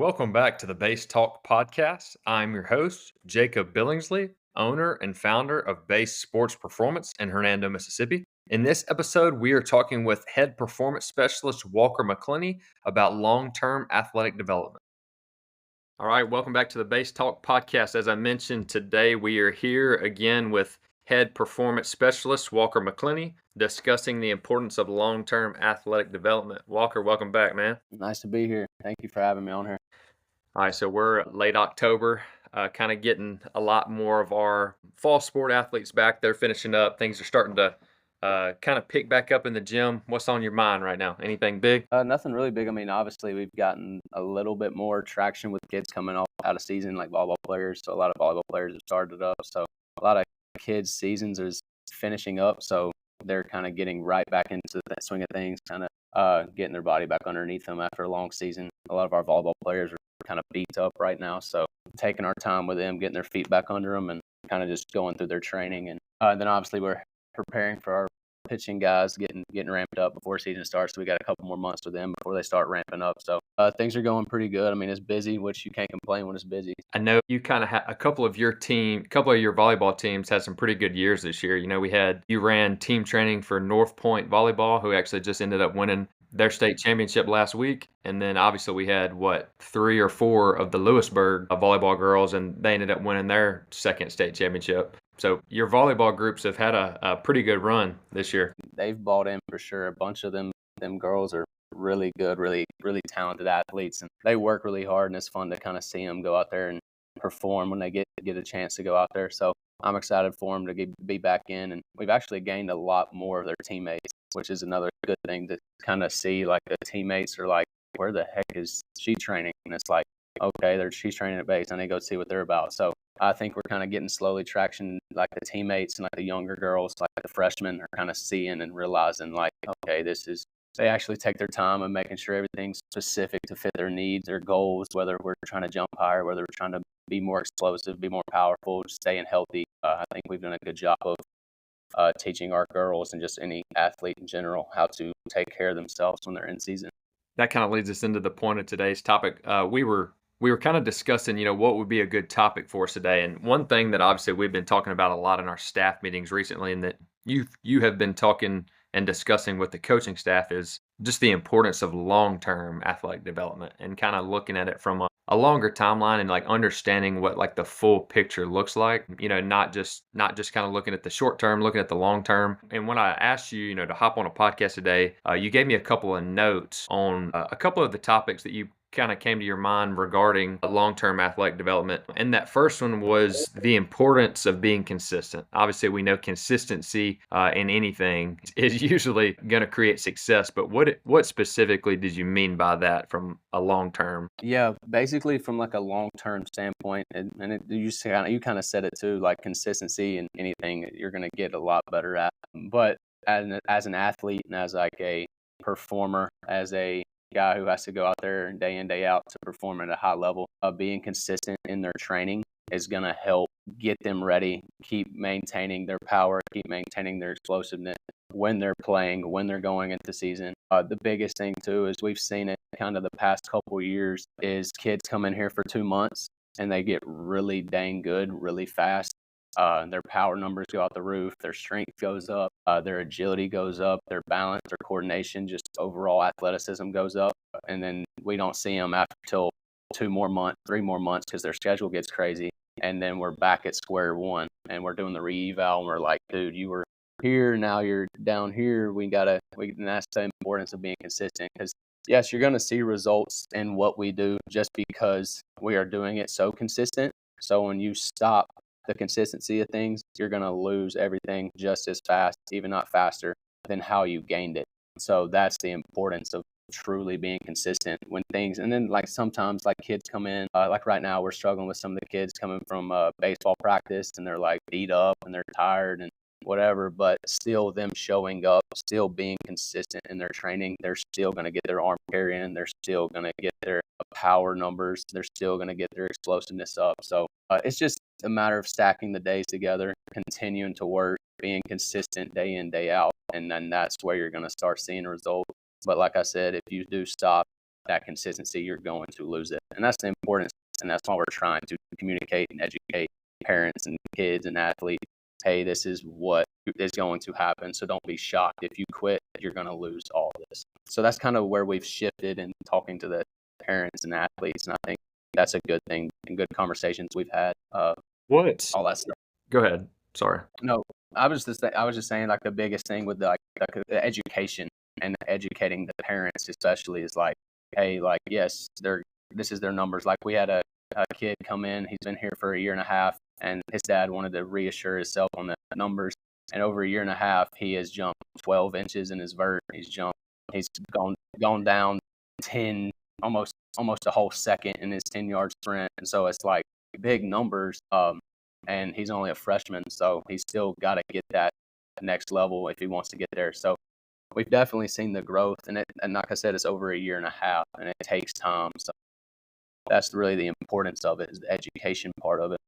Welcome back to the Base Talk podcast. I'm your host, Jacob Billingsley, owner and founder of Base Sports Performance in Hernando, Mississippi. In this episode, we are talking with head performance specialist Walker McCleney about long term athletic development. All right, welcome back to the Base Talk podcast. As I mentioned, today we are here again with head performance specialist Walker McCleney discussing the importance of long term athletic development. Walker, welcome back, man. Nice to be here. Thank you for having me on here. All right, so we're late October, kind of getting a lot more of our fall sport athletes back. They're finishing up. Things are starting to kind of pick back up in the gym. What's on your mind right now? Anything big? Nothing really big. I mean, obviously, we've gotten a little bit more traction with kids coming out of season, like volleyball players. So a lot of volleyball players have started up. So a lot of kids' seasons is finishing up. So they're kind of getting right back into the swing of things, kind of getting their body back underneath them after a long season. A lot of our volleyball players are kind of beat up right now. So taking our time with them, getting their feet back under them, and kind of just going through their training. And then obviously we're preparing for our pitching guys, getting ramped up before season starts. So we got a couple more months with them before they start ramping up. So things are going pretty good. I mean, it's busy, which you can't complain when it's busy. I know you kind of had a couple of your volleyball teams had some pretty good years this year. You know, you ran team training for North Point Volleyball, who actually just ended up winning their state championship last week. And then obviously we had 3 or 4 of the Lewisburg volleyball girls, and they ended up winning their second state championship. So your volleyball groups have had a pretty good run this year. They've bought in for sure. A bunch of them girls are really good, really talented athletes, and they work really hard, and it's fun to kind of see them go out there and perform when they get a chance to go out there. So I'm excited for them to be back in, and we've actually gained a lot more of their teammates, which is another good thing to kind of see. Like, the teammates are like, where the heck is she training? And it's like, okay, she's training at base. I need to go see what they're about. So I think we're kind of getting slowly traction, like the teammates and like the younger girls, like the freshmen are kind of seeing and realizing, like, okay, they actually take their time and making sure everything's specific to fit their needs, their goals, whether we're trying to jump higher, whether we're trying to be more explosive, be more powerful, staying healthy. I think we've done a good job of teaching our girls and just any athlete in general how to take care of themselves when they're in season. That kind of leads us into the point of today's topic. We were kind of discussing, what would be a good topic for us today. And one thing that obviously we've been talking about a lot in our staff meetings recently, and that you have been talking and discussing with the coaching staff, is just the importance of long-term athletic development and kind of looking at it from a longer timeline and like understanding what like the full picture looks like, not just kind of looking at the short term, looking at the long term. And when I asked you, to hop on a podcast today, you gave me a couple of notes on a couple of the topics that you kind of came to your mind regarding long-term athletic development. And that first one was the importance of being consistent. Obviously, we know consistency in anything is usually going to create success, but what specifically did you mean by that from a long-term? Yeah, basically from like a long-term standpoint, and you kind of said it too, like consistency in anything you're going to get a lot better at. But as an athlete and as like a performer, as a guy who has to go out there day in, day out to perform at a high level, being consistent in their training is going to help get them ready, keep maintaining their power, keep maintaining their explosiveness when they're playing, when they're going into season. The biggest thing too is we've seen it kind of the past couple of years is kids come in here for 2 months and they get really dang good really fast. Their power numbers go out the roof, their strength goes up, their agility goes up, their balance, their coordination, just overall athleticism goes up. And then we don't see them till 2 more months, 3 more months, because their schedule gets crazy. And then we're back at square one and we're doing the re-eval and we're like, dude, you were here, now you're down here. And that's the importance of being consistent, because yes, you're going to see results in what we do just because we are doing it so consistent. So when you stop the consistency of things, you're going to lose everything just as fast, even not faster, than how you gained it. So that's the importance of truly being consistent when things, and then like sometimes like kids come in, like right now we're struggling with some of the kids coming from baseball practice and they're like beat up and they're tired and whatever, but still them showing up, still being consistent in their training, they're still going to get their arm carry in, they're still going to get their power numbers, they're still going to get their explosiveness up. So it's just a matter of stacking the days together, continuing to work, being consistent day in, day out, and then that's where you're going to start seeing results. But like I said, if you do stop, that consistency, you're going to lose it. And that's the importance. And that's why we're trying to communicate and educate parents and kids and athletes. Hey, this is what is going to happen. So don't be shocked if you quit, you're going to lose all this. So that's kind of where we've shifted in talking to the parents and athletes. And I think that's a good thing and good conversations we've had. What? All that stuff. Go ahead. Sorry. No, I was just saying like the biggest thing with the education and educating the parents especially is like, hey, like yes, this is their numbers. Like we had a kid come in, he's been here for a year and a half, and his dad wanted to reassure himself on the numbers. And over a year and a half, he has jumped 12 inches in his vert. He's gone down 10, almost a whole second in his 10-yard sprint. And so it's like big numbers. And he's only a freshman, so he's still got to get that next level if he wants to get there. So we've definitely seen the growth, and like I said, it's over a year and a half, and it takes time. So that's really the importance of it, is the education part of it.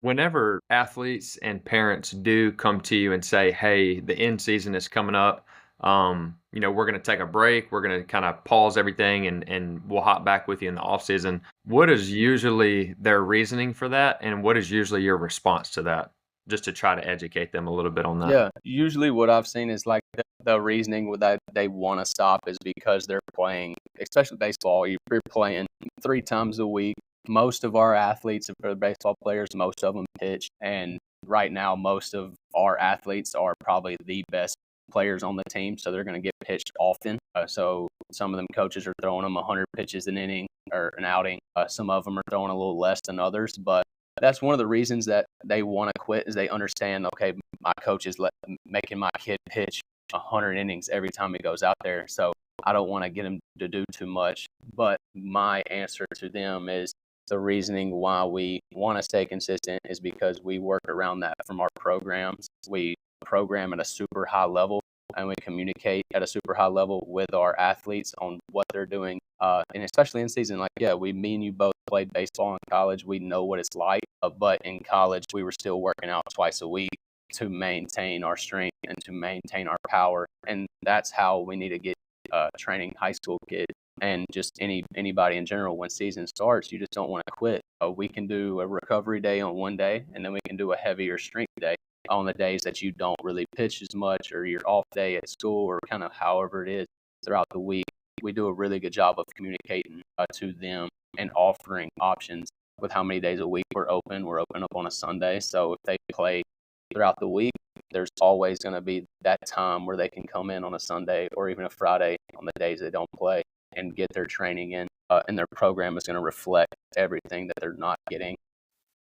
Whenever athletes and parents do come to you and say, "Hey, the end season is coming up. We're going to take a break. We're going to kind of pause everything, and we'll hop back with you in the off season." What is usually their reasoning for that, and what is usually your response to that? Just to try to educate them a little bit on that. Yeah, usually what I've seen is like the reasoning that they want to stop is because they're playing, especially baseball. You're playing 3 times a week. Most of our athletes, for the baseball players, most of them pitch, and right now most of our athletes are probably the best players on the team, so they're going to get pitched often. So some of them coaches are throwing them 100 pitches an inning or an outing. Some of them are throwing a little less than others, but that's one of the reasons that they want to quit is they understand, okay, my coach is making my kid pitch 100 innings every time he goes out there, so I don't want to get him to do too much. But my answer to them is the reasoning why we want to stay consistent is because we work around that from our programs. We program at a super high level, and we communicate at a super high level with our athletes on what they're doing. And especially in season, like, yeah, me and you both played baseball in college. We know what it's like. But in college, we were still working out twice a week to maintain our strength and to maintain our power. And that's how we need to get training high school kids and just anybody in general. When season starts, you just don't want to quit. We can do a recovery day on one day, and then we can do a heavier strength day on the days that you don't really pitch as much, or your off day at school, or kind of however it is throughout the week. We do a really good job of communicating to them and offering options with how many days a week we're open. We're open up on a Sunday, so if they play throughout the week, there's always going to be that time where they can come in on a Sunday or even a Friday on the days they don't play and get their training in, and their program is going to reflect everything that they're not getting.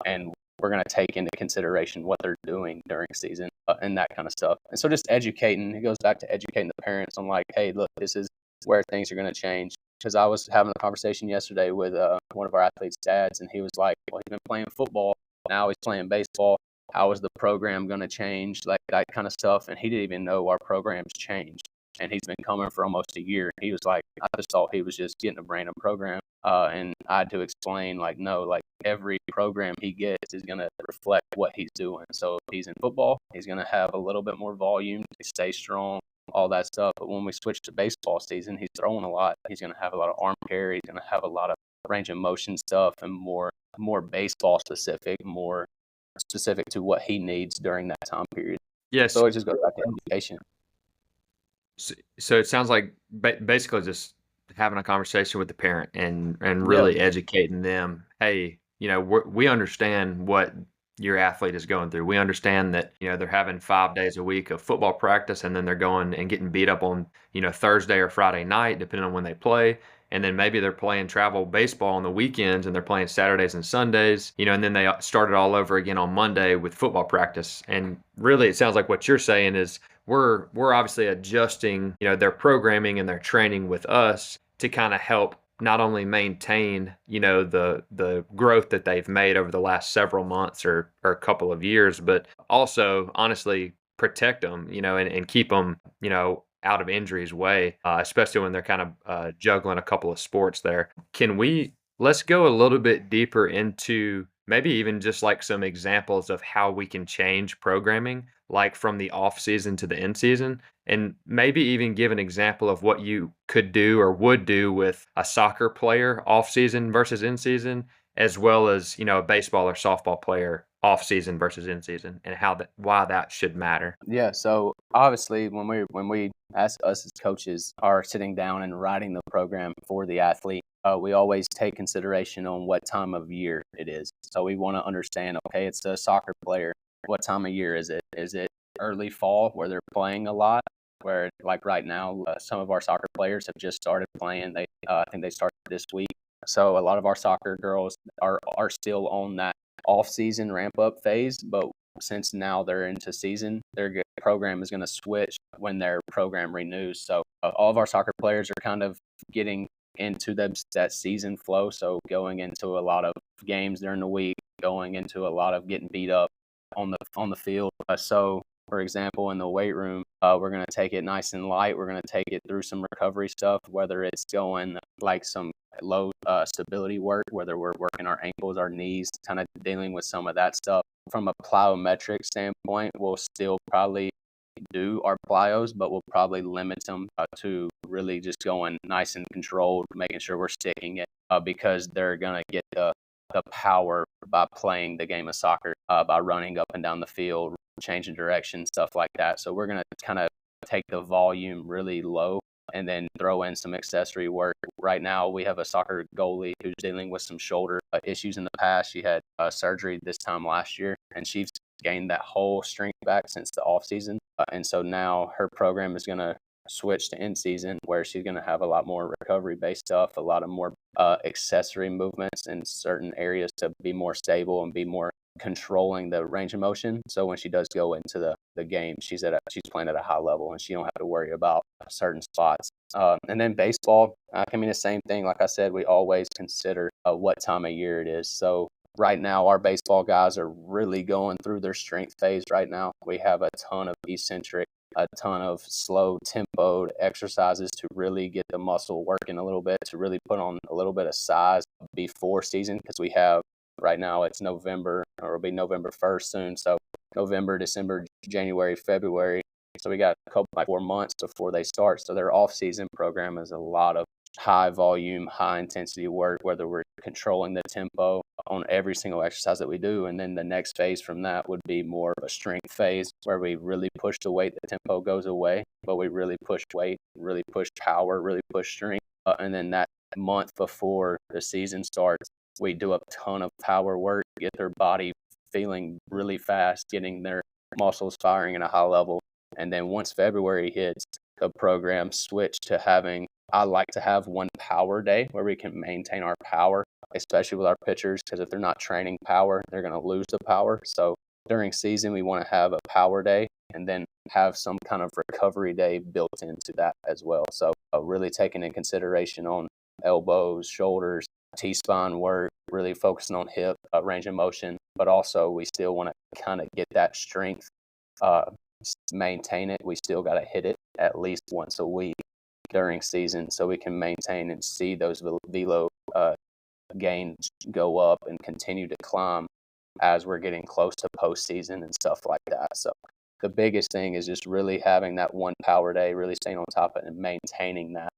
And we're going to take into consideration what they're doing during season and that kind of stuff. And so just educating, it goes back to educating the parents on like, hey, look, this is where things are going to change. Because I was having a conversation yesterday with one of our athletes' dads, and he was like, well, he's been playing football, now he's playing baseball. How is the program going to change? Like that kind of stuff. And he didn't even know our program's changed. And he's been coming for almost a year. He was like, I just thought he was just getting a random program. And I had to explain, like, no, like every program he gets is going to reflect what he's doing. So if he's in football, he's going to have a little bit more volume to stay strong, all that stuff. But when we switch to baseball season, he's throwing a lot. He's going to have a lot of arm carry. He's going to have a lot of range of motion stuff and more baseball specific, more specific to what he needs during that time period. Yes. So it just goes back to education. So it sounds like basically just having a conversation with the parent and really educating them. Hey, we understand what your athlete is going through. We understand that they're having 5 days a week of football practice, and then they're going and getting beat up on Thursday or Friday night, depending on when they play. And then maybe they're playing travel baseball on the weekends, and they're playing Saturdays and Sundays, and then they start it all over again on Monday with football practice. And really, it sounds like what you're saying is we're obviously adjusting, their programming and their training with us to kind of help not only maintain, the growth that they've made over the last several months or a couple of years, but also honestly protect them, and keep them, out of injuries way, especially when they're kind of juggling a couple of sports there. Let's go a little bit deeper into maybe even just like some examples of how we can change programming, like from the off season to the in season, and maybe even give an example of what you could do or would do with a soccer player off season versus in season, as well as, a baseball or softball player off season versus in season, and why that should matter. Yeah, so obviously when we as us as coaches are sitting down and writing the program for the athlete, we always take consideration on what time of year it is. So we want to understand, okay, it's a soccer player. What time of year is it? Is it early fall where they're playing a lot? Where like right now, some of our soccer players have just started playing. I think they started this week. So a lot of our soccer girls are still on that off season ramp up phase, but since now they're into season, their program is going to switch when their program renews. So all of our soccer players are kind of getting into that season flow. So going into a lot of games during the week, going into a lot of getting beat up on the field. So for example, in the weight room, we're going to take it nice and light. We're going to take it through some recovery stuff, whether it's going like some low stability work, whether we're working our ankles, our knees, kind of dealing with some of that stuff. From a plyometric standpoint, we'll still probably do our plyos, but we'll probably limit them to really just going nice and controlled, making sure we're sticking it because they're going to get the power by playing the game of soccer, by running up and down the field, changing direction, stuff like that. So we're going to kind of take the volume really low and then throw in some accessory work. Right now, we have a soccer goalie who's dealing with some shoulder issues in the past. She had surgery this time last year, and she's gained that whole strength back since the off season. And so now her program is going to switch to in season, where she's going to have a lot more recovery based stuff, a lot of more accessory movements in certain areas to be more stable and be more controlling the range of motion. So when she does go into the game, she's playing at a high level and she don't have to worry about certain spots. And then baseball, I mean the same thing. Like I said, we always consider what time of year it is. So right now, our baseball guys are really going through their strength phase right now. We have a ton of eccentric, a ton of slow tempoed exercises to really get the muscle working a little bit, to really put on a little bit of size before season, because we have right now it's November, or it'll be November 1st soon. So November, December, January, February. So we got a couple, like 4 months before they start. So their off-season program is a lot of high volume, high intensity work, whether we're controlling the tempo on every single exercise that we do. And then the next phase from that would be more of a strength phase where we really push the weight, the tempo goes away, but we really push weight, really push power, really push strength. And then that month before the season starts, we do a ton of power work, get their body feeling really fast, getting their muscles firing at a high level. And then once February hits, the program switched to having, I like to have one power day where we can maintain our power, especially with our pitchers, because if they're not training power, they're going to lose the power. So during season, we want to have a power day and then have some kind of recovery day built into that as well. So really taking in consideration on elbows, shoulders, T-spine work, really focusing on hip range of motion, but also we still want to kind of get that strength, maintain it. We still got to hit it at least once a week during season so we can maintain and see those velo gains go up and continue to climb as we're getting close to postseason and stuff like that. So the biggest thing is just really having that one power day, really staying on top of it and maintaining that,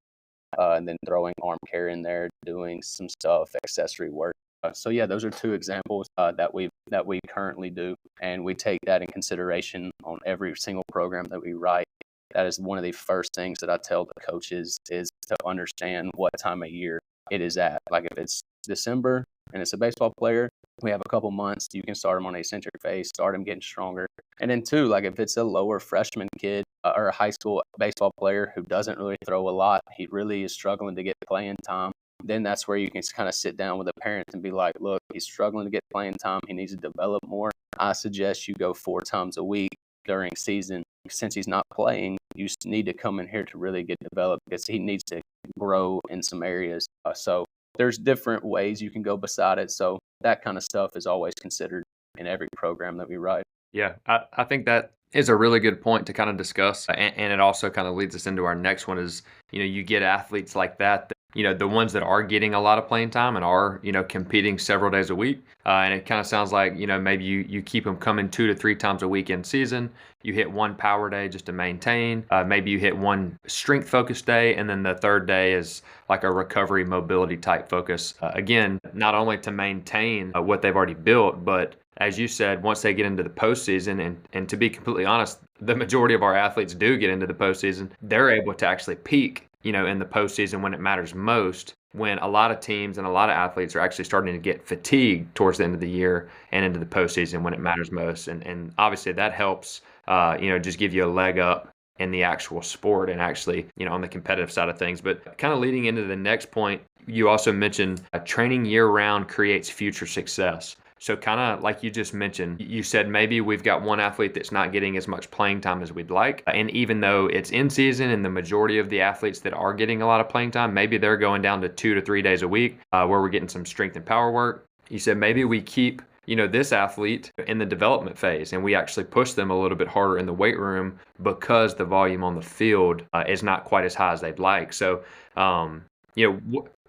and then throwing arm care in there, doing some stuff, accessory work. So yeah, those are two examples that we currently do, and we take that in consideration on every single program that we write. That is one of the first things that I tell the coaches is to understand what time of year it is at. Like if it's December and it's a baseball player, we have a couple months. You can start them on eccentric phase, start them getting stronger. And then two, like if it's a lower freshman kid or a high school baseball player who doesn't really throw a lot, he really is struggling to get playing time. Then that's where you can kind of sit down with the parents and be like, look, he's struggling to get playing time. He needs to develop more. I suggest you go 4 times a week during season. Since he's not playing, you need to come in here to really get developed because he needs to grow in some areas. So there's different ways you can go beside it. So that kind of stuff is always considered in every program that we write. Yeah, I think that is a really good point to kind of discuss. And it also kind of leads us into our next one is, you get athletes like that the ones that are getting a lot of playing time and are, competing several days a week. And it kind of sounds like, maybe you keep them coming 2 to 3 times a week in season. You hit one power day just to maintain. Maybe you hit one strength focus day, and then the third day is like a recovery mobility type focus. Again, not only to maintain what they've already built, but as you said, once they get into the postseason, and to be completely honest, the majority of our athletes do get into the postseason, they're able to actually peak, in the postseason when it matters most, when a lot of teams and a lot of athletes are actually starting to get fatigued towards the end of the year and into the postseason when it matters most. And obviously that helps, just give you a leg up in the actual sport and actually, on the competitive side of things. But kind of leading into the next point, you also mentioned training year round creates future success. So kind of like you just mentioned, you said maybe we've got one athlete that's not getting as much playing time as we'd like. And even though it's in season and the majority of the athletes that are getting a lot of playing time, maybe they're going down to 2 to 3 days a week where we're getting some strength and power work. You said maybe we keep this athlete in the development phase and we actually push them a little bit harder in the weight room because the volume on the field is not quite as high as they'd like. So,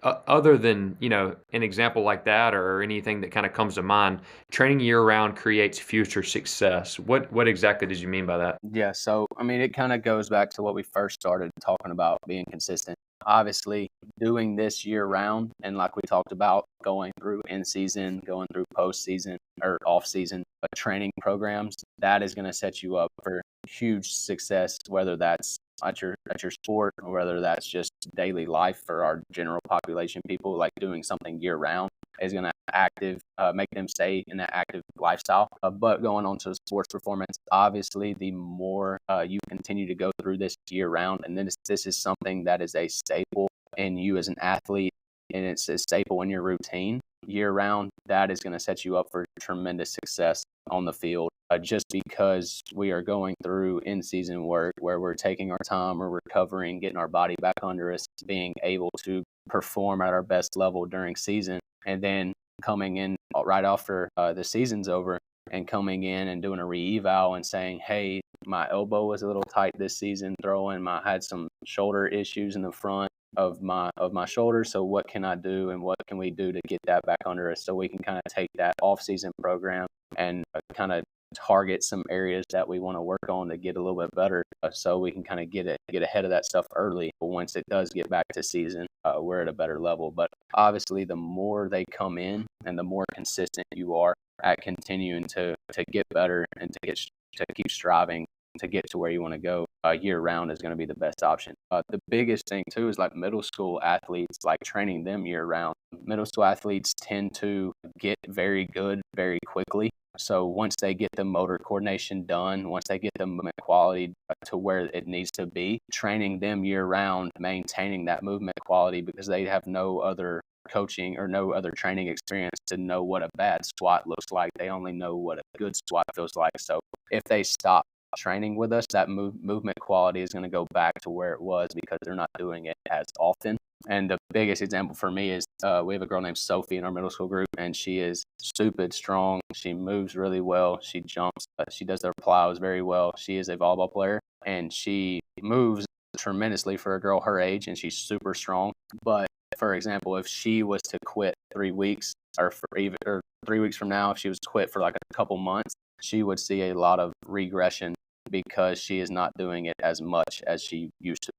other than, an example like that or anything that kind of comes to mind, training year round creates future success. What exactly did you mean by that? Yeah, so I mean, it kind of goes back to what we first started talking about being consistent. Obviously, doing this year round, and like we talked about, going through in season, going through postseason or off season training programs, that is going to set you up for huge success, whether that's at your sport or whether that's just daily life for our general population people. Like doing something year round is going to make them stay in that active lifestyle. But going on to sports performance, obviously, the more you continue to go through this year round, and then this is something that is a staple in you as an athlete, and it's a staple in your routine year round, that is going to set you up for tremendous success on the field. Just because we are going through in-season work where we're taking our time, we're recovering, getting our body back under us, being able to perform at our best level during season, and then coming in right after the season's over and coming in and doing a re-eval and saying, hey, my elbow was a little tight this season I had some shoulder issues in the front of my shoulder. So what can I do and what can we do to get that back under us so we can kind of take that off-season program and kind of target some areas that we want to work on to get a little bit better so we can kind of get ahead of that stuff early. But once it does get back to season, we're at a better level. But obviously, the more they come in and the more consistent you are at continuing to get better and to keep striving to get to where you want to go year round is going to be the best option. The biggest thing too is like middle school athletes, like training them year round. Middle school athletes tend to get very good very quickly. So once they get the motor coordination done, once they get the movement quality to where it needs to be, training them year round, maintaining that movement quality because they have no other coaching or no other training experience to know what a bad squat looks like. They only know what a good squat feels like. So if they stop training with us, that movement quality is going to go back to where it was because they're not doing it as often. And the biggest example for me is we have a girl named Sophie in our middle school group, and she is stupid strong. She moves really well. She jumps. She does her plows very well. She is a volleyball player, and she moves tremendously for a girl her age, and she's super strong. But for example, if she was to quit 3 weeks or 3 weeks from now, if she was to quit for like a couple months, she would see a lot of regression because she is not doing it as much as she used to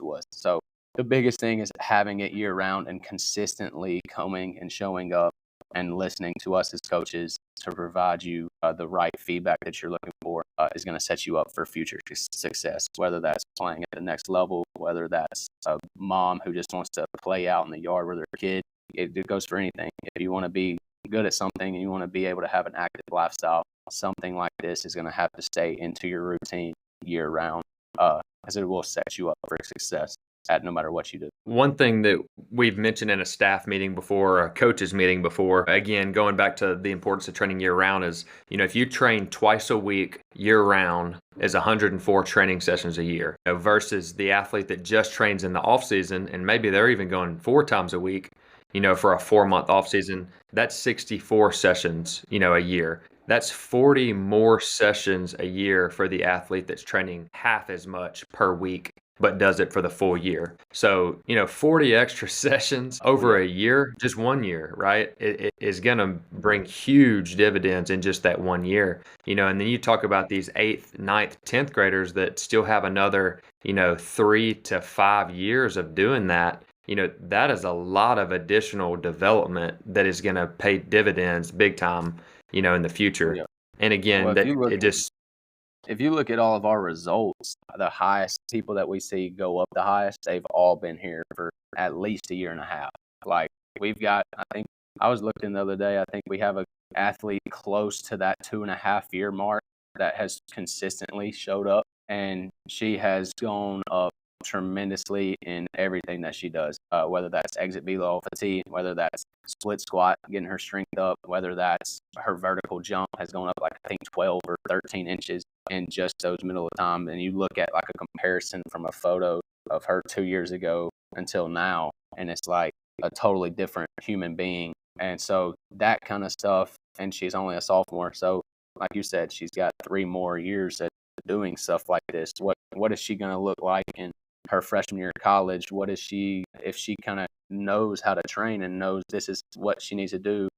was. So the biggest thing is having it year round and consistently coming and showing up and listening to us as coaches to provide you the right feedback that you're looking for is going to set you up for future success, whether that's playing at the next level, whether that's a mom who just wants to play out in the yard with her kid. It goes for anything. If you want to be good at something and you want to be able to have an active lifestyle, something like this is going to have to stay into your routine year round because it will set you up for success at no matter what you do. One thing that we've mentioned in a staff meeting before, or a coaches meeting before, again, going back to the importance of training year round is, if you train twice a week year round is 104 training sessions a year versus the athlete that just trains in the off season. And maybe they're even going 4 times a week, for a 4-month off season. That's 64 sessions, a year. That's 40 more sessions a year for the athlete that's training half as much per week but does it for the full year. So, 40 extra sessions Oh over yeah. a year, just 1 year, right? It is going to bring huge dividends in just that 1 year, and then you talk about these eighth, ninth, 10th graders that still have another, 3 to 5 years of doing that. That is a lot of additional development that is going to pay dividends big time, in the Oh future. yeah. And Well, again, that it just, if you look at all of our results, the highest people that we see go up the highest, they've all been here for at least a year and a half. Like we've got, I think I was looking the other day, I think we have a athlete close to that 2.5 year mark that has consistently showed up, and she has gone up tremendously in everything that she does, whether that's exit velo fatigue, whether that's split squat, getting her strength up, whether that's her vertical jump has gone up like I think 12 or 13 inches in just those middle of time. And you look at like a comparison from a photo of her 2 years ago until now, and it's like a totally different human being. And so that kind of stuff, and she's only a sophomore. So like you said, she's got 3 more years at doing stuff like this. What is she going to look like in her freshman year of college? What is she, if she kind of knows how to train and knows this is what she needs to do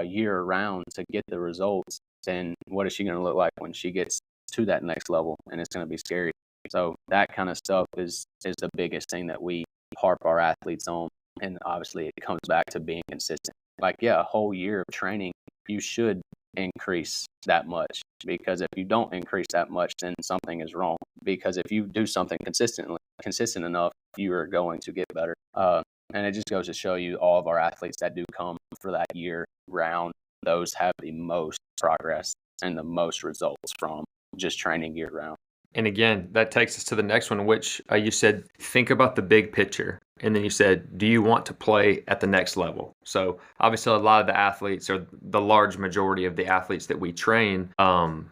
year round to get the results, then what is she going to look like when she gets to that next level? And it's going to be scary. So that kind of stuff is the biggest thing that we harp our athletes on. And obviously it comes back to being consistent. Like, yeah, a whole year of training, you should increase that much, because if you don't increase that much, then something is wrong. Because if you do something consistent enough, you are going to get better. And it just goes to show you all of our athletes that do come for that year round, those have the most progress and the most results from just training year round. and again, that takes us to the next one, which you said, think about the big picture. And then you said, do you want to play at the next level? So obviously, a lot of the athletes, or the large majority of the athletes that we train, are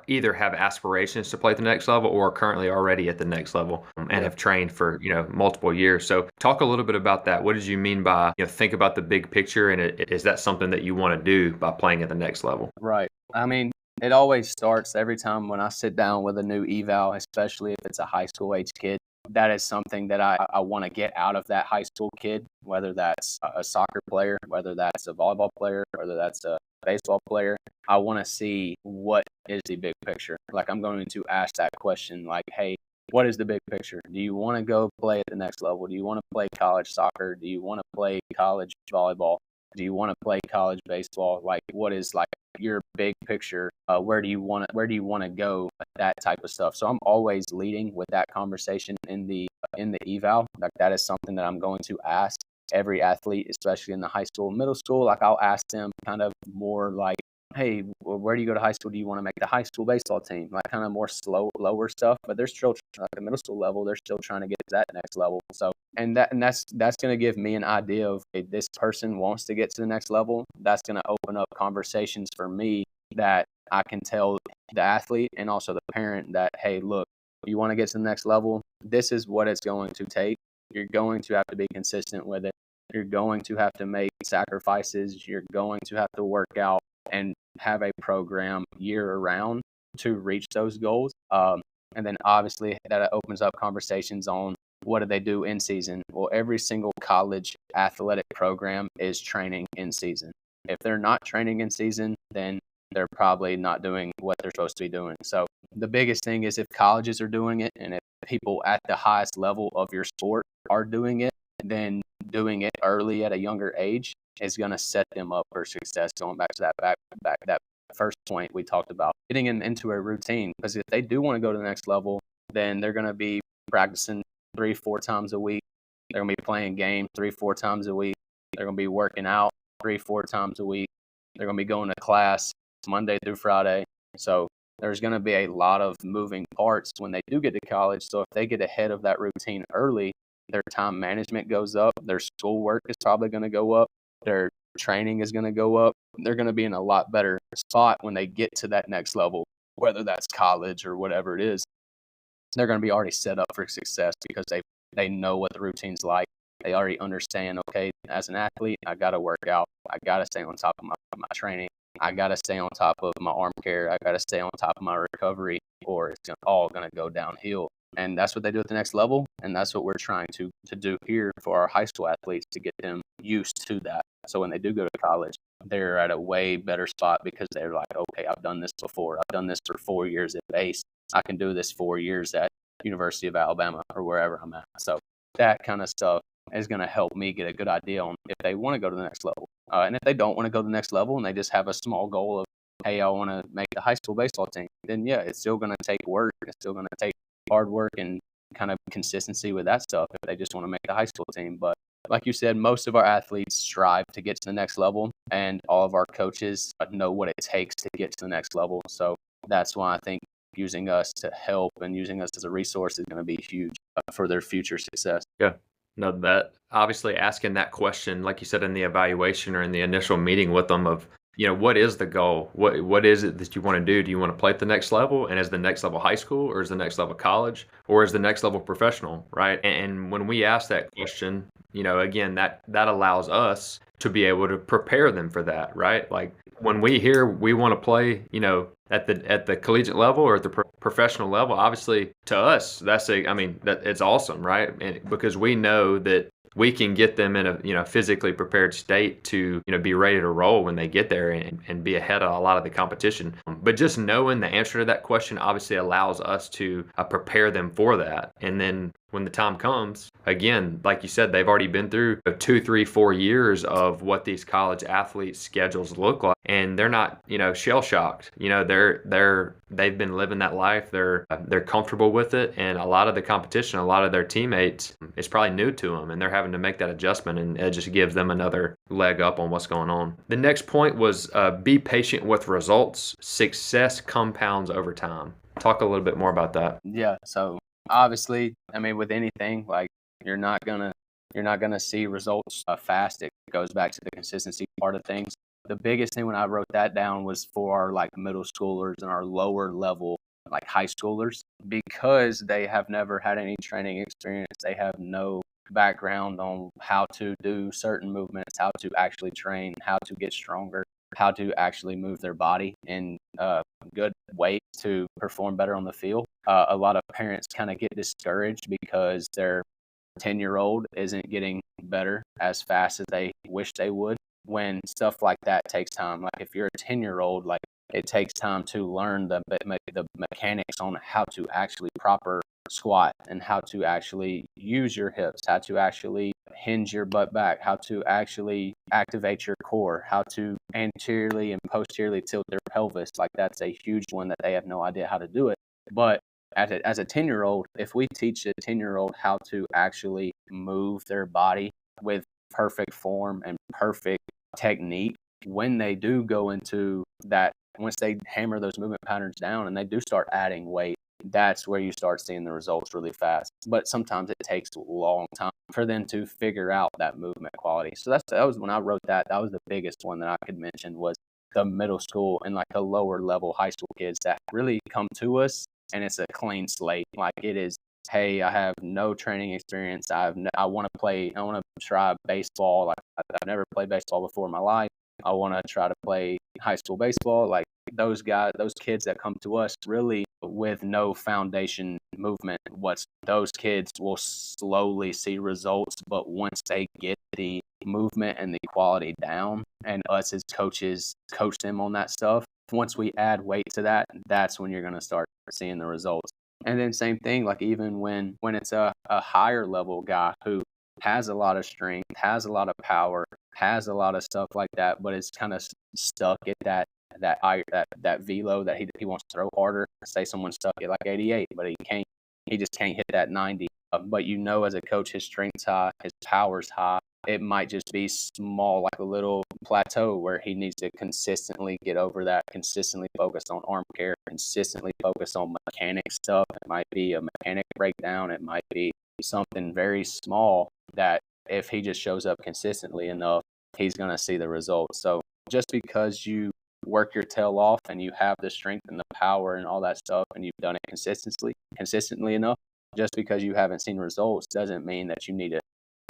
either have aspirations to play at the next level or are currently already at the next level, and Yeah. have trained for multiple years. So talk a little bit about that. What did you mean by think about the big picture, and is that something that you want to do by playing at the next level? Right. I mean, it always starts every time when I sit down with a new eval, especially if it's a high school age kid. That is something that I want to get out of that high school kid, whether that's a soccer player, whether that's a volleyball player, whether that's a baseball player. I want to see what is the big picture. Like, I'm going to ask that question, like, hey, what is the big picture? Do you want to go play at the next level? Do you want to play college soccer? Do you want to play college volleyball? Do you want to play college baseball? Like, what is like your big picture? Where do you want to go? That type of stuff. So I'm always leading with that conversation in the eval. Like, that is something that I'm going to ask every athlete, especially in the high school, middle school. Like, I'll ask them kind of more like, hey, where do you go to high school? Do you want to make the high school baseball team? Like, kind of more lower stuff. But they're still like the middle school level. They're still trying to get to that next level. So that's going to give me an idea of, hey, this person wants to get to the next level. That's going to open up conversations for me that I can tell the athlete and also the parent that, hey, look, you want to get to the next level, this is what it's going to take. You're going to have to be consistent with it. You're going to have to make sacrifices. You're going to have to work out and have a program year around to reach those goals. And then obviously that opens up conversations on, what do they do in season? Well, every single college athletic program is training in season. If they're not training in season, then they're probably not doing what they're supposed to be doing. So the biggest thing is, if colleges are doing it and if people at the highest level of your sport are doing it, then doing it early at a younger age is going to set them up for success. Going back to that first point we talked about, getting them into a routine, because if they do want to go to the next level, then they're going to be practicing 3-4 times a week. They're going to be playing games 3-4 times a week. They're going to be working out 3-4 times a week. They're going to be going to class Monday through Friday. So there's going to be a lot of moving parts when they do get to college. So if they get ahead of that routine early, their time management goes up. Their schoolwork is probably going to go up. Their training is going to go up. They're going to be in a lot better spot when they get to that next level, whether that's college or whatever it is. They're going to be already set up for success because they know what the routine's like. They already understand, okay, as an athlete, I got to work out. I got to stay on top of my training. I got to stay on top of my arm care. I got to stay on top of my recovery, or it's all going to go downhill. And that's what they do at the next level. And that's what we're trying to do here for our high school athletes, to get them used to that. So when they do go to college, they're at a way better spot, because they're like, okay, I've done this before. I've done this for 4 years at base. I can do this 4 years at University of Alabama or wherever I'm at. So that kind of stuff is going to help me get a good idea on if they want to go to the next level. And if they don't want to go to the next level and they just have a small goal of, hey, I want to make the high school baseball team, then yeah, it's still going to take work. It's still going to take hard work and kind of consistency with that stuff if they just want to make the high school team. But like you said, most of our athletes strive to get to the next level, and all of our coaches know what it takes to get to the next level. So that's why I think using us to help and using us as a resource is going to be huge for their future success. Yeah. No, that obviously asking that question, like you said, in the evaluation or in the initial meeting with them of, what is the goal? What is it that you want to do? Do you want to play at the next level? And is the next level high school, or is the next level college, or is the next level professional, right? And when we ask that question, again, that allows us to be able to prepare them for that, right? Like when we hear we want to play, at the collegiate level or at the professional level, obviously to us, that it's awesome, right? And because we know that we can get them in a physically prepared state to be ready to roll when they get there, and be ahead of a lot of the competition. But just knowing the answer to that question obviously allows us to prepare them for that. And then when the time comes, again, like you said, they've already been through 2, 3, 4 years of what these college athletes' schedules look like, and they're not, shell shocked. They've been living that life. They're comfortable with it, and a lot of the competition, a lot of their teammates, is probably new to them, and they're having to make that adjustment, and it just gives them another leg up on what's going on. The next point was be patient with results. Success compounds over time. Talk a little bit more about that. Yeah. So obviously, with anything, like you're not gonna see results fast. It goes back to the consistency part of things. The biggest thing when I wrote that down was for our like middle schoolers and our lower level like high schoolers, because they have never had any training experience. They have no background on how to do certain movements, how to actually train, how to get stronger, how to actually move their body in good way to perform better on the field. A lot of parents kind of get discouraged because their 10-year-old isn't getting better as fast as they wish they would, when stuff like that takes time. Like if you're a 10-year-old, like it takes time to learn the mechanics on how to actually proper squat, and how to actually use your hips, how to actually hinge your butt back, how to actually activate your core, how to anteriorly and posteriorly tilt their pelvis. Like that's a huge one that they have no idea how to do it. But as a 10-year-old, if we teach a 10-year-old how to actually move their body with perfect form and perfect technique, when they do go into that, once they hammer those movement patterns down and they do start adding weight, that's where you start seeing the results really fast. But sometimes it takes a long time for them to figure out that movement quality. So that was when I wrote that was the biggest one that I could mention, was the middle school and like the lower level high school kids that really come to us, and it's a clean slate. Like it is, hey, I have no training experience. I want to try baseball. Like I've never played baseball before in my life. I want to try to play high school baseball. Like those kids that come to us really with no foundation movement, those kids will slowly see results. But once they get the movement and the quality down, and us as coaches coach them on that stuff, once we add weight to that, that's when you're going to start seeing the results. And then same thing, like even when it's a higher level guy who has a lot of strength, has a lot of power, has a lot of stuff like that, but it's kind of stuck at that velo that he wants to throw harder. Say someone's stuck at like 88, but he just can't hit that 90. But as a coach, his strength's high, his power's high. It might just be small, like a little plateau where he needs to consistently get over that, consistently focus on arm care, consistently focus on mechanic stuff. It might be a mechanic breakdown. It might be something very small that if he just shows up consistently enough, he's going to see the results. So just because you work your tail off and you have the strength and the power and all that stuff, and you've done it consistently enough, just because you haven't seen results doesn't mean that you need to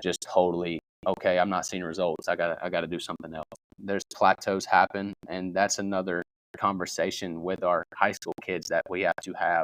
just totally, okay, I'm not seeing results, I gotta do something else. There's plateaus happen, and that's another conversation with our high school kids that we have to have.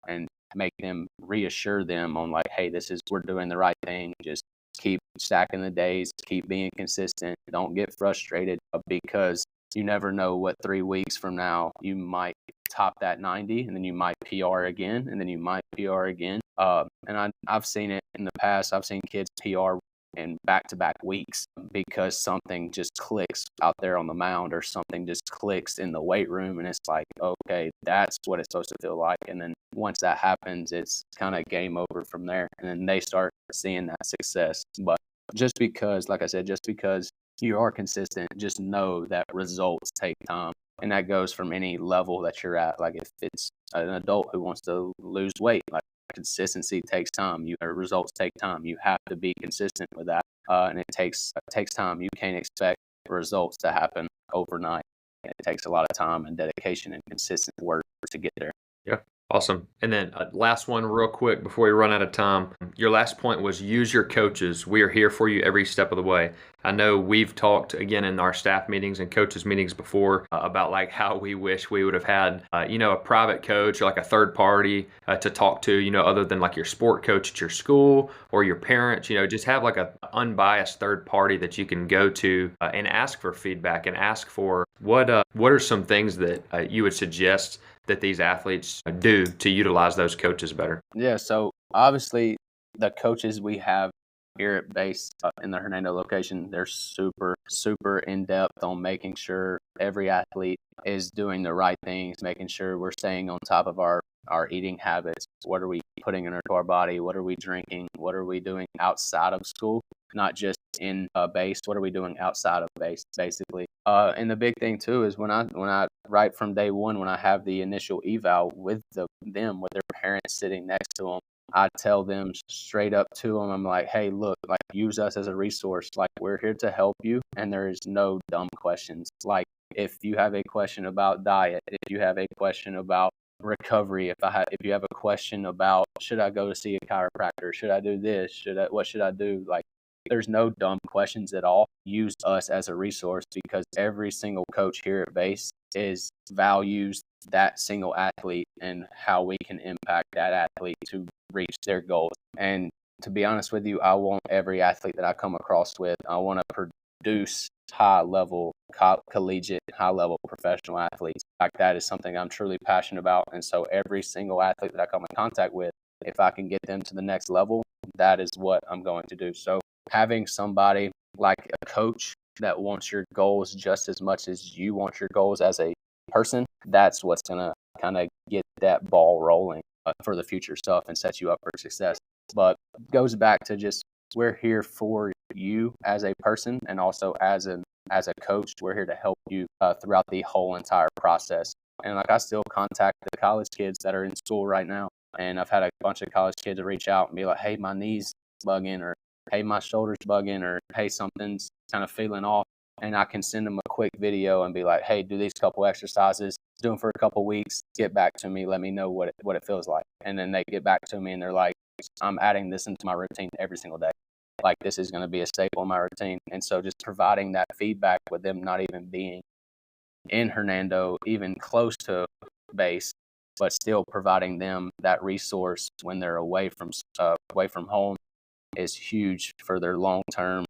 And make them reassure them on like, hey, we're doing the right thing. Just keep stacking the days, keep being consistent. Don't get frustrated because you never know what 3 weeks from now you might top that 90, and then you might PR again, and then you might PR again. And I've seen it in the past. I've seen kids PR in back-to-back weeks because something just clicks out there on the mound, or something just clicks in the weight room, and it's like, okay, that's what it's supposed to feel like. And then once that happens, it's kind of game over from there, and then they start seeing that success. But just because, like I said, just because you are consistent, just know that results take time. And that goes from any level that you're at. Like if it's an adult who wants to lose weight, like consistency takes time. Results take time. You have to be consistent with that, and it takes time. You can't expect results to happen overnight. It takes a lot of time and dedication and consistent work to get there. Yeah. Awesome. And then last one real quick before we run out of time. Your last point was use your coaches. We are here for you every step of the way. I know we've talked again in our staff meetings and coaches meetings before about like how we wish we would have had, a private coach or like a third party to talk to, other than like your sport coach at your school or your parents, just have like a unbiased third party that you can go to and ask for feedback and ask for what are some things that you would suggest that these athletes do to utilize those coaches better? Yeah, so obviously the coaches we have here at base in the Hernando location, they're super, super in depth on making sure every athlete is doing the right things, making sure we're staying on top of our eating habits. What are we putting into our body? What are we drinking? What are we doing outside of school? Not just in base. What are we doing outside of base, basically? And the big thing too is when I right from day one, when I have the initial eval with them with their parents sitting next to them, I tell them straight up to them, I'm like, hey, look, like use us as a resource. Like we're here to help you, and there is no dumb questions. Like if you have a question about diet, if you have a question about recovery, if you have a question about should I go to see a chiropractor, should I do this, what should I do, like there's no dumb questions at all. Use us as a resource because every single coach here at base values that single athlete and how we can impact that athlete to reach their goals. And to be honest with you, I want every athlete that I come across with, I want to produce high level collegiate, high level professional athletes. Like that is something I'm truly passionate about. And so every single athlete that I come in contact with, if I can get them to the next level, that is what I'm going to do. So having somebody like a coach that wants your goals just as much as you want your goals as a person, that's what's going to kind of get that ball rolling for the future stuff and set you up for success. But it goes back to just we're here for you as a person, and also as a coach, we're here to help you throughout the whole entire process. And like I still contact the college kids that are in school right now, and I've had a bunch of college kids reach out and be like, hey, my knees bugging, or hey, my shoulder's bugging, or hey, something's kind of feeling off. And I can send them a quick video and be like, hey, do these couple exercises, do them for a couple weeks, get back to me, let me know what it feels like. And then they get back to me and they're like, I'm adding this into my routine every single day. Like this is going to be a staple in my routine. And so just providing that feedback with them not even being in Hernando, even close to base, but still providing them that resource when they're away from home is huge for their long-term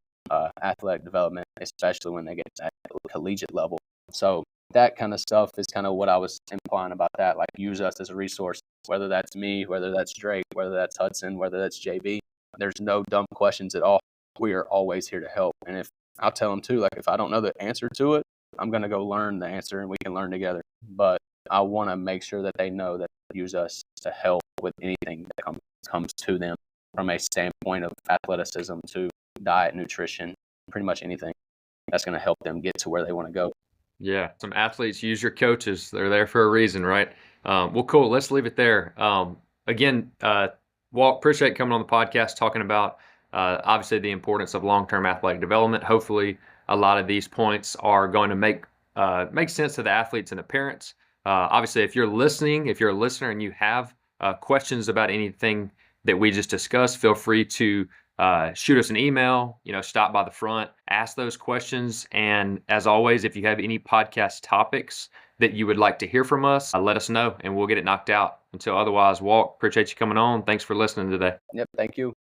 athletic development, especially when they get to that collegiate level. So that kind of stuff is kind of what I was implying about that. Like use us as a resource, whether that's me, whether that's Drake, whether that's Hudson, whether that's JB. There's no dumb questions at all. We are always here to help. And if I'll tell them too, like if I don't know the answer to it, I'm going to go learn the answer and we can learn together. But I want to make sure that they know that they use us to help with anything that comes to them from a standpoint of athleticism to diet, nutrition, pretty much anything that's going to help them get to where they want to go. Yeah, some athletes use your coaches. They're there for a reason, right? Well, cool. Let's leave it there. Again, Walt, appreciate coming on the podcast talking about obviously the importance of long-term athletic development. Hopefully, a lot of these points are going to make sense to the athletes and the parents. Obviously, if you're listening, if you're a listener and you have questions about anything that we just discussed, feel free to shoot us an email, stop by the front, ask those questions. And as always, if you have any podcast topics that you would like to hear from us, let us know and we'll get it knocked out. Until otherwise, Walt, appreciate you coming on. Thanks for listening today. Yep. Thank you.